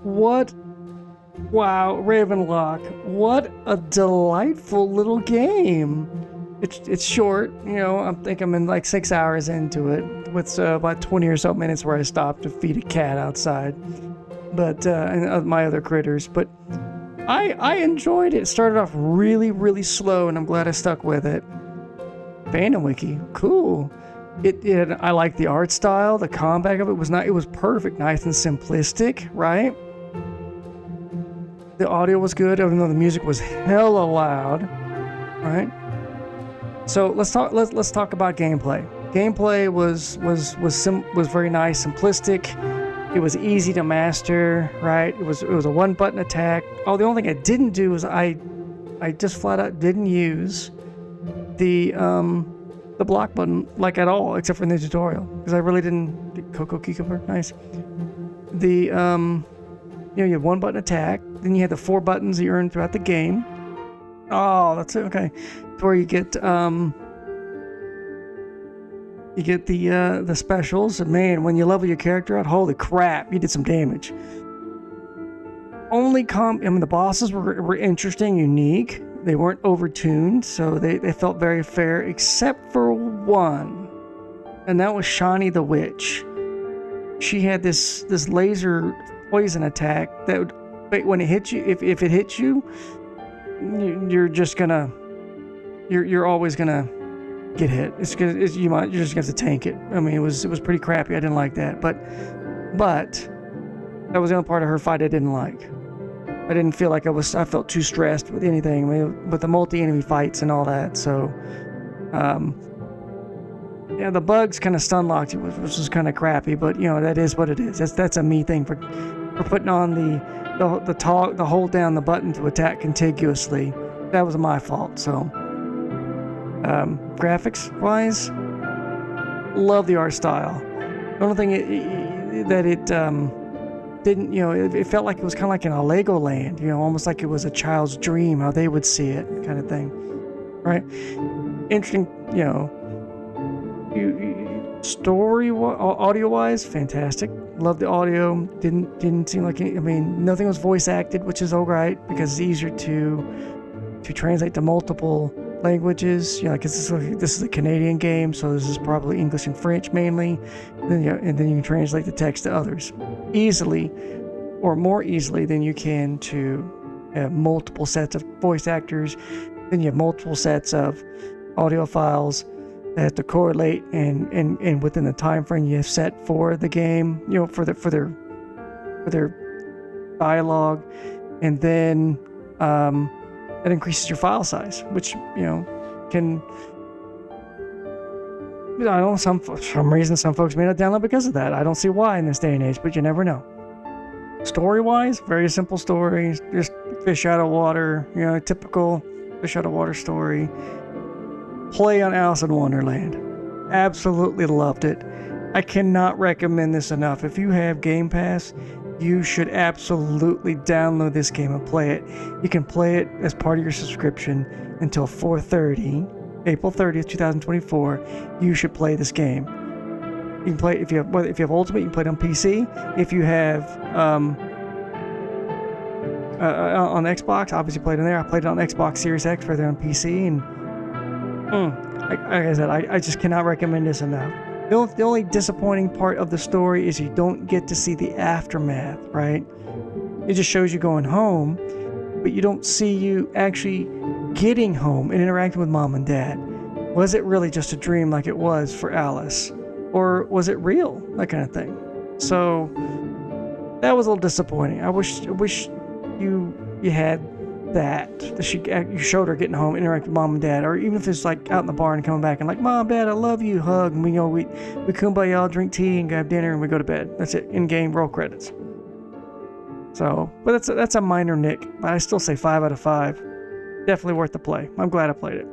What? Wow, Ravenlock. What a delightful little game. It's short, you know. I think I'm in like 6 hours into it, with about 20 or so minutes where I stopped to feed a cat outside, but and my other critters. But I enjoyed it. It started off really, really slow, and I'm glad I stuck with it. Fandom wiki, cool. I like the art style. The combat of it was not. It was perfect, nice and simplistic, right? The audio was good, even though the music was hella loud, right? So let's talk about gameplay. Gameplay was very nice, simplistic. It was easy to master, right? It was a one button attack. Oh, the only thing I didn't do was I just flat out didn't use the block button like at all, except for in the tutorial, because I really didn't. Cocoa cucumber, nice. You had one button attack, then you had the 4 buttons that you earned throughout the game. Oh, that's it. Okay, it's where you get the specials. And man, when you level your character out, holy crap, you did some damage. The bosses were interesting, unique. They weren't overtuned, so they felt very fair, except for one, and that was Shani the Witch. She had this laser poison attack that would, when it hits you, if it hits you, you're always gonna get hit. You're just gonna have to tank it. I mean, it was pretty crappy. I didn't like that, but that was the only part of her fight I didn't like. I didn't feel like I felt too stressed with anything, with the multi-enemy fights and all that. So, yeah, the bugs kind of stun locked you, which was kind of crappy. But you know, that is what it is. That's a me thing for putting on the hold down the button to attack contiguously. That was my fault. So, graphics wise, love the art style. The only thing that it didn't, it felt like it was kind of like in a Legoland, almost like it was a child's dream, how they would see it, kind of thing, right? Interesting, story, audio-wise, fantastic. Love the audio. Didn't seem like nothing was voice acted, which is all right because it's easier to translate to multiple languages. Because this is a Canadian game, so this is probably English and French mainly. And then you can translate the text to others easily, or more easily than you can to have multiple sets of voice actors. Then you have multiple sets of audio files that have to correlate and within the time frame you have set for the game, for their dialogue, and then that increases your file size, which can. I don't know, for some reason some folks may not download because of that. I don't see why in this day and age, but you never know. Story-wise, very simple story, just fish out of water, typical fish out of water story. Play on Alice in Wonderland. Absolutely loved it. I cannot recommend this enough. If you have Game Pass, you should absolutely download this game and play it. You can play it as part of your subscription until 4/30, April 30th, 2024. You should play this game. You can play it if you have Ultimate. You can play it on PC. If you have on Xbox, obviously played it there. I played it on Xbox Series X rather than on PC, and like I said, I just cannot recommend this enough. The only disappointing part of the story is you don't get to see the aftermath, right? It just shows you going home, but you don't see you actually getting home and interacting with mom and dad. Was it really just a dream like it was for Alice? Or was it real? That kind of thing. So that was a little disappointing. I wish you had that you showed her getting home, interacting with mom and dad, or even if it's like out in the bar and coming back and like, Mom, Dad, I love you, hug, and we kumbaya, drink tea and have dinner and we go to bed. That's it. In-game roll credits. So, but that's a minor nick, but I still say 5 out of 5. Definitely worth the play. I'm glad I played it.